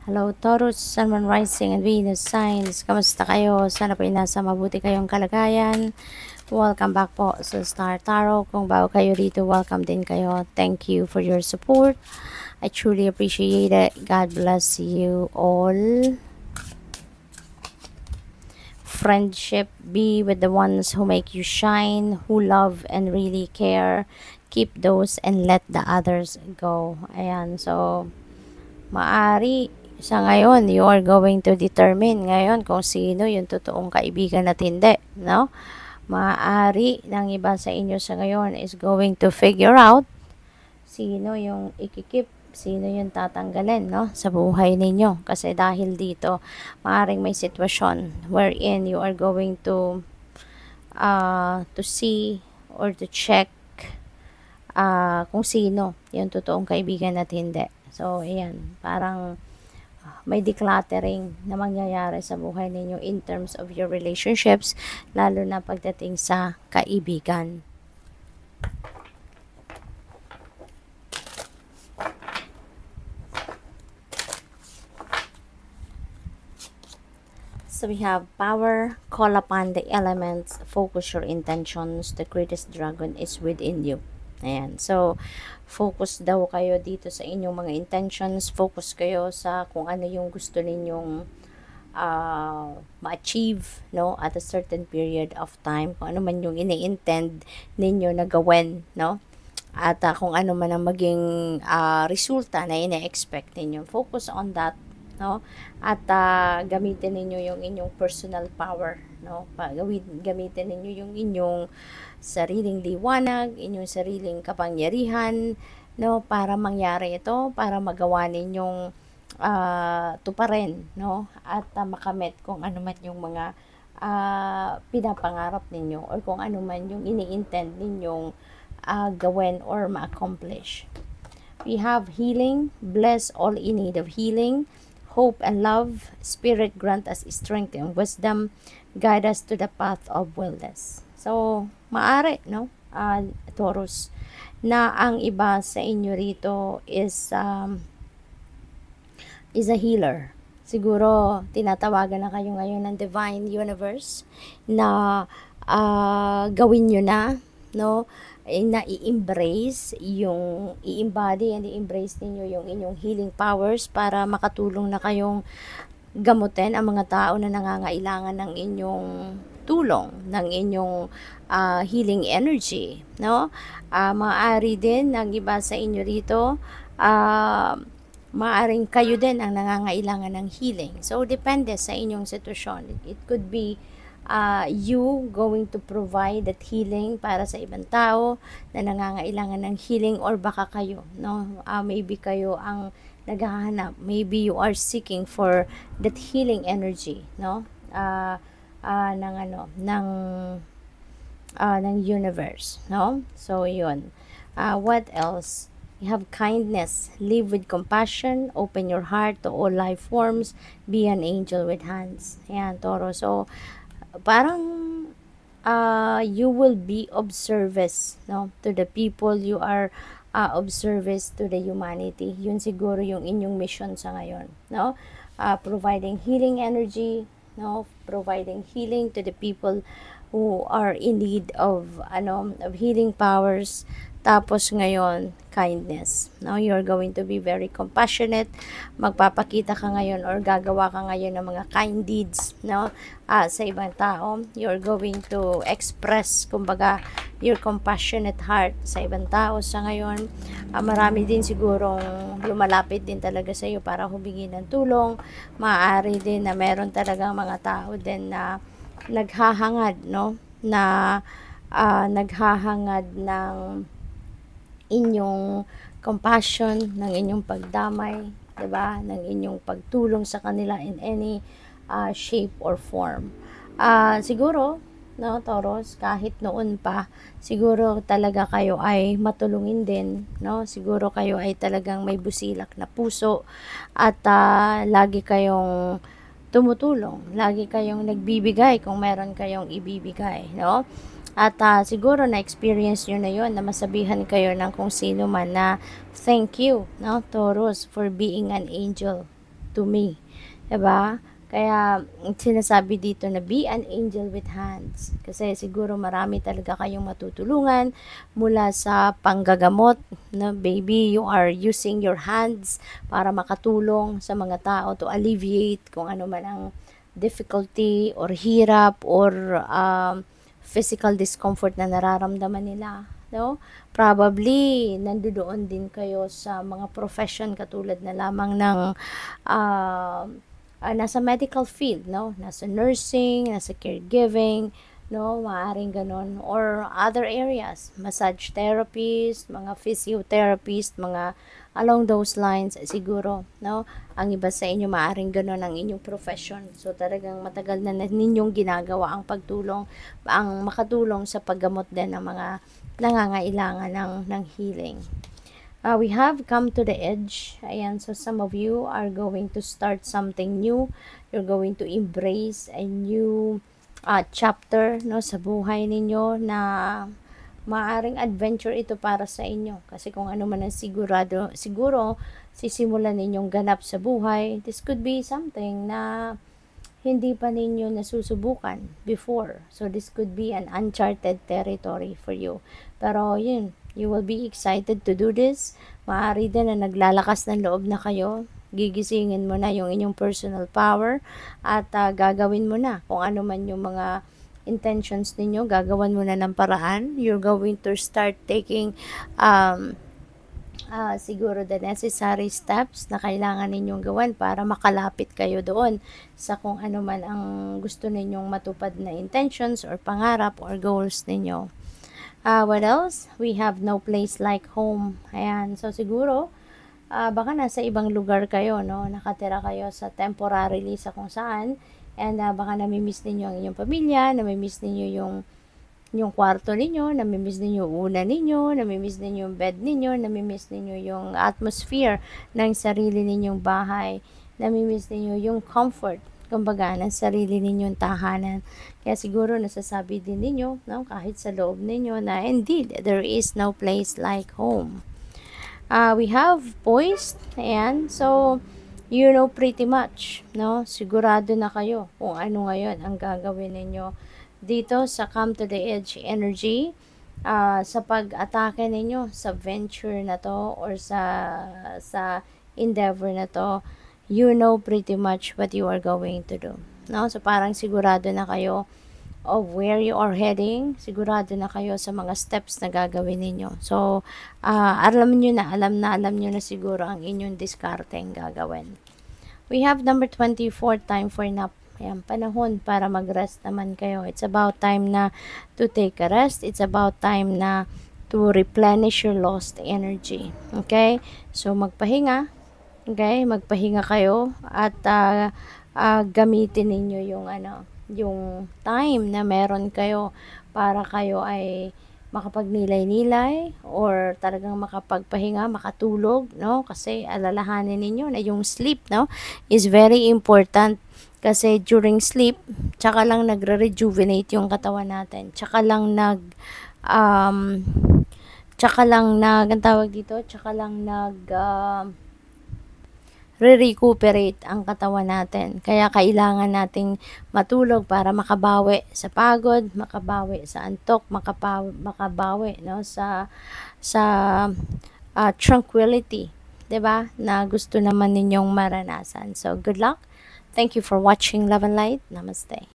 Hello, Taurus, Sun, Moon, Rising, and Venus signs. Kamusta kayo? Sana po nasa mabuti kayong kalagayan. Welcome back po sa Star Tarot. Kung bago kayo dito, welcome din kayo. Thank you for your support. I truly appreciate it. God bless you all. Friendship, be with the ones who make you shine, who love and really care. Keep those and let the others go. Ayan, so maari sa ngayon, you are going to determine ngayon kung sino yung totoong kaibigan at hindi, no? Maaari ng iba sa inyo sa ngayon is going to figure out sino yung ikikip, sino yung tatanggalin, no? Sa buhay ninyo. Kasi dahil dito, maaring may sitwasyon wherein you are going to see or to check kung sino yung totoong kaibigan at hindi. So, ayan, parang may decluttering na mangyayari sa buhay ninyo in terms of your relationships, lalo na pagdating sa kaibigan. So we have power, call upon the elements, focus your intentions, the greatest dragon is within you. Ayan. So, focus daw kayo dito sa inyong mga intentions, focus kayo sa kung ano yung gusto ninyong ma-achieve, no, at a certain period of time, kung ano man yung ini-intend ninyo na gawin, no, at kung ano man ang maging resulta na ina-expect ninyo. Focus on that, no, at gamitin ninyo yung inyong personal power, no, gamitin ninyo yung inyong sariling liwanag, inyong sariling kapangyarihan, no, para mangyari ito, para magawa ninyong tuparin, no, at makamit kung ano man yung mga pinapangarap ninyo or kung ano man yung ini-intend ninyong gawin or ma-accomplish. We have healing, bless all in need of healing, hope and love, spirit grant us strength and wisdom, guide us to the path of wellness. So, maari, no, Taurus, na ang iba sa inyo rito is a healer. Siguro, tinatawagan na kayo ngayon ng Divine Universe na gawin nyo na, no, na i-embrace yung i-embody and i-embrace ninyo yung inyong healing powers para makatulong na kayong gamutin ang mga tao na nangangailangan ng inyong tulong, ng inyong healing energy, no? Maaari din ng iba sa inyo rito, maaring kayo din ang nangangailangan ng healing. So, depende sa inyong sitwasyon. It could be you going to provide that healing para sa ibang tao na nangangailangan ng healing, or baka kayo, no, maybe kayo ang naghahanap, maybe you are seeking for that healing energy, no, ng universe, no. So yun, what else? You have kindness, live with compassion, open your heart to all life forms, be an angel with hands. Ayan, Toro. So parang you will be of service, no, to the people. You are of service to the humanity. Yun siguro yung inyong mission sa ngayon, no, providing healing energy, no, providing healing to the people who are in need of healing powers. Tapos ngayon, kindness. Now, you're going to be very compassionate. Magpapakita ka ngayon or gagawa ka ngayon ng mga kind deeds, no, sa ibang tao. You're going to express, kumbaga, your compassionate heart sa ibang tao sa ngayon. Marami din sigurong lumalapit din talaga sa iyo para humingi ng tulong. Maaari din na meron talagang mga tao din na naghahangad, no, na naghahangad ng inyong compassion, ng inyong pagdamay, 'di ba? Ng inyong pagtulong sa kanila in any shape or form. Siguro, no, Taurus, kahit noon pa, siguro talaga kayo ay matulungin din, no? Siguro kayo ay talagang may busilak na puso at lagi kayong tumutulong, lagi kayong nagbibigay kung meron kayong ibibigay, no? At siguro na-experience nyo na yon na masabihan kayo ng kung sino man na thank you, no, Taurus, for being an angel to me. 'Di ba? Kaya sinasabi dito na be an angel with hands. Kasi siguro marami talaga kayong matutulungan mula sa panggagamot. No? Baby, you are using your hands para makatulong sa mga tao to alleviate kung ano man ang difficulty or hirap or physical discomfort na nararamdaman nila. No? Probably, nandoon din kayo sa mga profession katulad na lamang ng nasa medical field, no? Nasa nursing, nasa caregiving, no? Maaaring ganun. Or other areas, massage therapist, mga physiotherapist, mga along those lines, siguro, no? Ang iba sa inyo, maaaring ganun ang inyong profession. So, talagang matagal na ninyong ginagawa ang pagtulong, ang makatulong sa paggamot din ng mga nangangailangan ng healing. We have come to the edge. Ayan, so some of you are going to start something new. You're going to embrace a new chapter, no, sa buhay ninyo na maaring adventure ito para sa inyo. Kasi kung ano man ang siguro sisimulan ninyong ganap sa buhay, this could be something na hindi pa ninyo nasusubukan before. So, this could be an uncharted territory for you. Pero, yun, you will be excited to do this. Maaari din na naglalakas ng loob na kayo. Gigisingin mo na yung inyong personal power at gagawin mo na kung ano man yung mga intentions ninyo. Gagawan mo na ng paraan. You're going to start taking siguro the necessary steps na kailangan ninyong gawin para makalapit kayo doon sa kung ano man ang gusto ninyong matupad na intentions or pangarap or goals ninyo. What else? We have no place like home. Ayan. So, siguro, baka nasa ibang lugar kayo, no? Nakatira kayo sa temporarily sa kung saan. And baka namimiss ninyo ang inyong pamilya, namimiss ninyo yung kwarto ninyo, namimiss ninyo yung una ninyo, namimiss ninyo yung bed ninyo, namimiss ninyo yung atmosphere ng sarili ninyong bahay, namimiss ninyo yung comfort, kumbaga, ng sarili ninyong tahanan. Kaya siguro nasasabi din ninyo, no, kahit sa loob ninyo na indeed, there is no place like home. We have poised, ayan, so, you know pretty much, no, sigurado na kayo kung ano ngayon ang gagawin ninyo dito sa Come to the Edge energy, sa pag-atake ninyo sa venture na to or sa endeavor na to, you know pretty much what you are going to do. No? So parang sigurado na kayo of where you are heading, sigurado na kayo sa mga steps na gagawin ninyo. So, alam nyo na siguro ang inyong discarding gagawin. We have number 24, time for nap. Ayan, panahon para mag-rest naman kayo. It's about time na to take a rest. It's about time na to replenish your lost energy. Okay? So, magpahinga. Okay? Magpahinga kayo at gamitin ninyo yung time na meron kayo para kayo ay makapagnilay-nilay or talagang makapagpahinga, makatulog, no? Kasi alalahanin ninyo na yung sleep, no, is very important. Kasi during sleep, tsaka lang nagre-rejuvenate yung katawan natin. Tsaka lang ang tawag dito, re-recuperate ang katawan natin. Kaya kailangan nating matulog para makabawi sa pagod, makabawi sa antok, makabawi, no, sa tranquility, 'di ba? Na gusto naman ninyong maranasan. So, good luck. Thank you for watching Love and Light. Namaste.